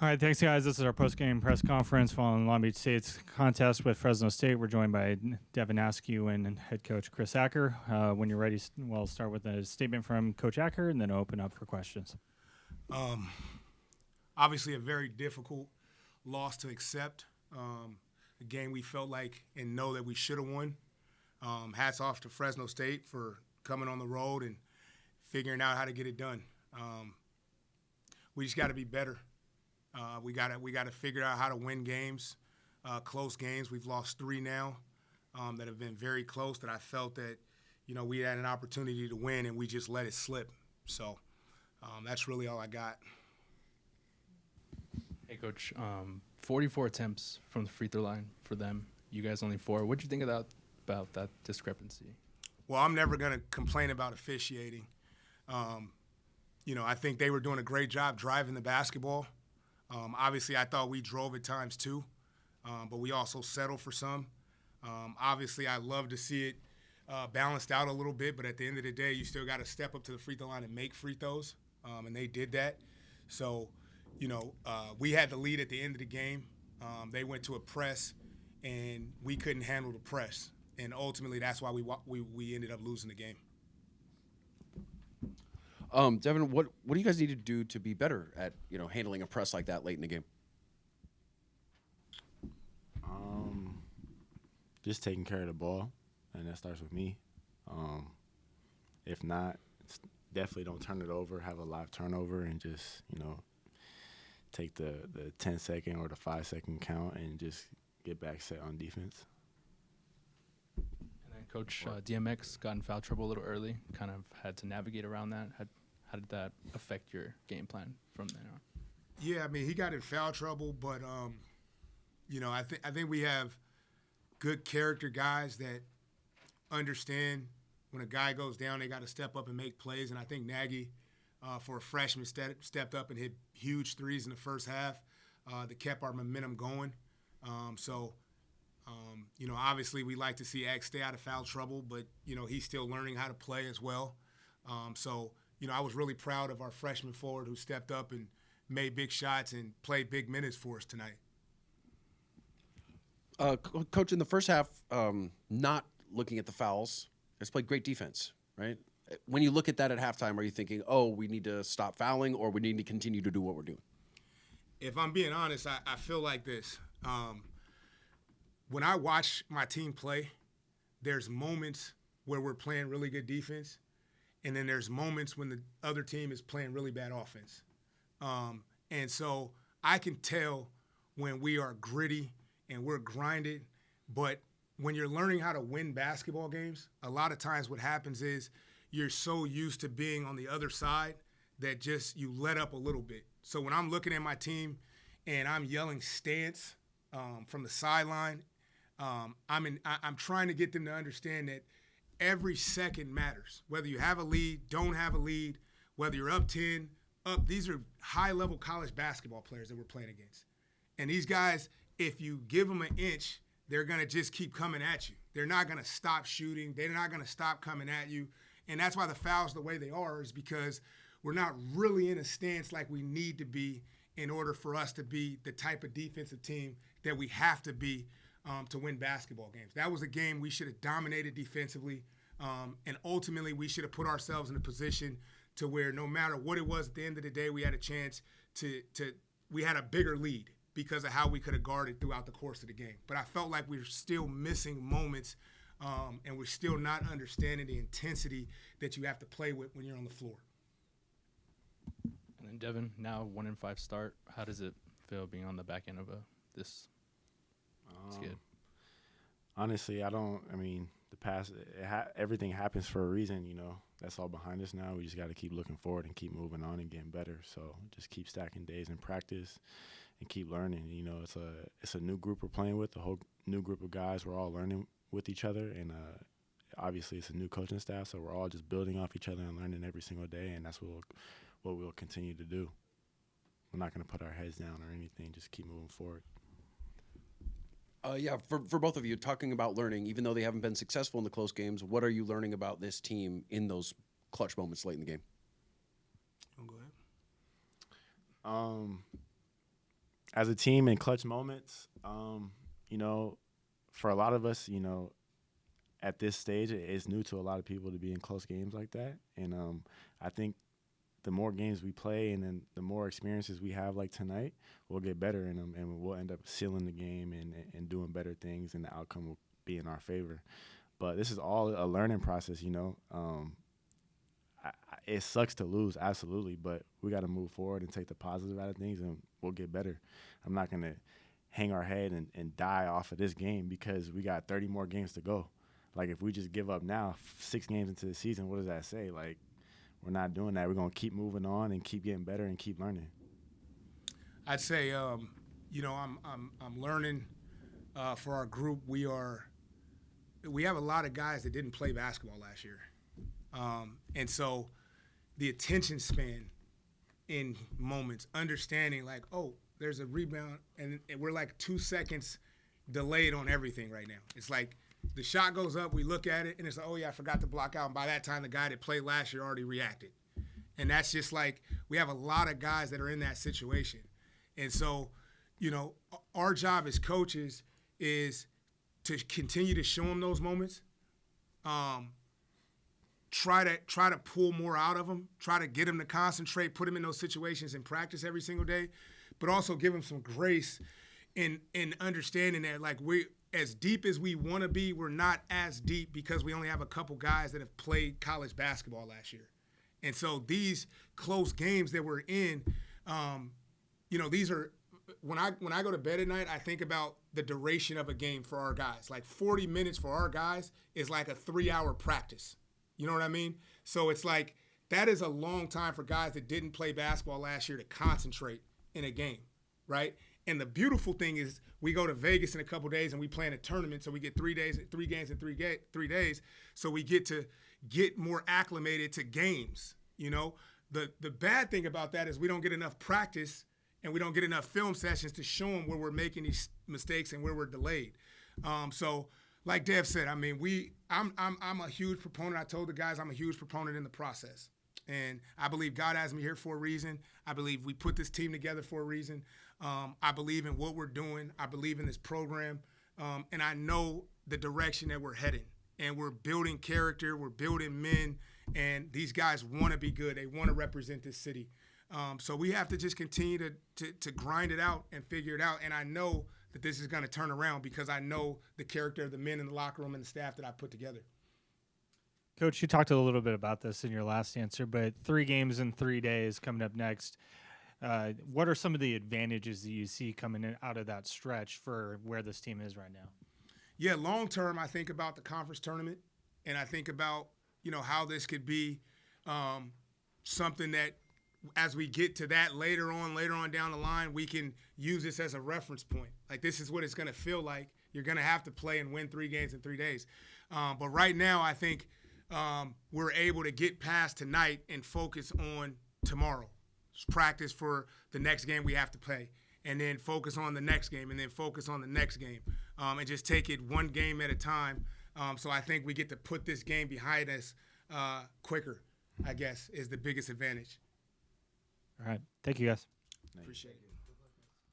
All right, thanks, guys. This is our post-game press conference following Long Beach State's contest with Fresno State. We're joined by Devin Askew and head coach Chris Acker. When you're ready, we'll start with a statement from Coach Acker and then open up for questions. Obviously, a very difficult loss to accept. A game we felt like and know that we should have won. Hats off to Fresno State for coming on the road and figuring out how to get it done. We just got to be better. We got to figure out how to win games, close games. We've lost 3 now that have been very close. That I felt that we had an opportunity to win and we just let it slip. So that's really all I got. Hey, Coach, 44 attempts from the free throw line for them. You guys only 4. What did you think about that discrepancy? Well, I'm never going to complain about officiating. I think they were doing a great job driving the basketball. Obviously, I thought we drove at times too, but we also settled for some. Obviously, I love to see it balanced out a little bit, but at the end of the day, you still got to step up to the free throw line and make free throws, and they did that. So, we had the lead at the end of the game. They went to a press, and we couldn't handle the press, and ultimately, that's why we ended up losing the game. Devin, what do you guys need to do to be better at handling a press like that late in the game? Just taking care of the ball, and that starts with me. If not, definitely don't turn it over. Have a live turnover, and just take the 10-second or the 5-second count, and just get back set on defense. And then Coach DMX got in foul trouble a little early. Kind of had to navigate around that. How did that affect your game plan from then on? Yeah, I mean, he got in foul trouble, but I think we have good character guys that understand when a guy goes down, they got to step up and make plays. And I think Nagy, for a freshman, stepped up and hit huge threes in the first half that kept our momentum going. Obviously we like to see X stay out of foul trouble, but he's still learning how to play as well. I was really proud of our freshman forward who stepped up and made big shots and played big minutes for us tonight. Coach, in the first half, not looking at the fouls, has played great defense, right? When you look at that at halftime, are you thinking, oh, we need to stop fouling or we need to continue to do what we're doing? If I'm being honest, I feel like this. When I watch my team play, there's moments where we're playing really good defense, and then there's moments when the other team is playing really bad offense. And so I can tell when we are gritty and we're grinded, but when you're learning how to win basketball games, a lot of times what happens is you're so used to being on the other side that just you let up a little bit. So when I'm looking at my team and I'm yelling stance from the sideline, I'm trying to get them to understand that every second matters. Whether you have a lead, don't have a lead, whether you're up 10, up. These are high-level college basketball players that we're playing against. And these guys, if you give them an inch, they're going to just keep coming at you. They're not going to stop shooting. They're not going to stop coming at you. And that's why the fouls the way they are is because we're not really in a stance like we need to be in order for us to be the type of defensive team that we have to be to win basketball games. That was a game we should have dominated defensively, and ultimately we should have put ourselves in a position to where no matter what it was at the end of the day, we had a chance we had a bigger lead because of how we could have guarded throughout the course of the game. But I felt like we were still missing moments, and we're still not understanding the intensity that you have to play with when you're on the floor. And then Devin, now 1-5 start. How does it feel being on the back end of this skid? Honestly, the past, everything happens for a reason, That's all behind us now. We just got to keep looking forward and keep moving on and getting better. So just keep stacking days in practice and keep learning. It's a new group we're playing with, a whole new group of guys. We're all learning with each other, and obviously it's a new coaching staff, so we're all just building off each other and learning every single day, and that's what we'll continue to do. We're not going to put our heads down or anything, just keep moving forward. For both of you, talking about learning, even though they haven't been successful in the close games, what are you learning about this team in those clutch moments late in the game? Go ahead. as a team in clutch moments, you know, for a lot of us, you know, at this stage, it's new to a lot of people to be in close games like that. And I think the more games we play and then the more experiences we have like tonight, we'll get better in them and we'll end up sealing the game and doing better things, and the outcome will be in our favor. But this is all a learning process, you know. It sucks to lose, absolutely, but we got to move forward and take the positive out of things, and we'll get better. I'm not going to hang our head and die off of this game because we got 30 more games to go. Like, if we just give up now, 6 games into the season, what does that say? Like, we're not doing that. We're going to keep moving on and keep getting better and keep learning. I'd say, you know, I'm learning for our group. We have a lot of guys that didn't play basketball last year, and so the attention span in moments, understanding like, oh, there's a rebound, and we're like 2 seconds delayed on everything right now. It's like the shot goes up, we look at it, and it's like, oh, yeah, I forgot to block out. And by that time, the guy that played last year already reacted. And that's just like, we have a lot of guys that are in that situation. And so, you know, our job as coaches is to continue to show them those moments, try to pull more out of them, try to get them to concentrate, put them in those situations and practice every single day, but also give them some grace in understanding that, like, we as deep as we want to be, we're not as deep because we only have a couple guys that have played college basketball last year. And so these close games that we're in, you know, these are when I go to bed at night, I think about the duration of a game for our guys. Like 40 minutes for our guys is like a 3-hour practice. You know what I mean? So it's like that is a long time for guys that didn't play basketball last year to concentrate in a game, right? And the beautiful thing is we go to Vegas in a couple days and we play in a tournament, so we get 3 games in 3 days, so we get to get more acclimated to games. You know, the bad thing about that is we don't get enough practice and we don't get enough film sessions to show them where we're making these mistakes and where we're delayed. So, like Dev said, I mean, I'm a huge proponent. I told the guys I'm a huge proponent in the process. And I believe God has me here for a reason. I believe we put this team together for a reason. I believe in what we're doing. I believe in this program. And I know the direction that we're heading. And we're building character. We're building men. And these guys want to be good. They want to represent this city. So we have to just continue to grind it out and figure it out. And I know that this is going to turn around because I know the character of the men in the locker room and the staff that I put together. Coach, you talked a little bit about this in your last answer, but 3 games in 3 days coming up next. What are some of the advantages that you see coming in out of that stretch for where this team is right now? Yeah, long term, I think about the conference tournament, and I think about, you know, how this could be something that as we get to that later on down the line, we can use this as a reference point. Like, this is what it's going to feel like. You're going to have to play and win 3 games in 3 days. But right now, I think we're able to get past tonight and focus on tomorrow. Just practice for the next game we have to play, and then focus on the next game, and then focus on the next game, and just take it one game at a time. So I think we get to put this game behind us quicker, I guess, is the biggest advantage. All right. Thank you, guys. Appreciate it.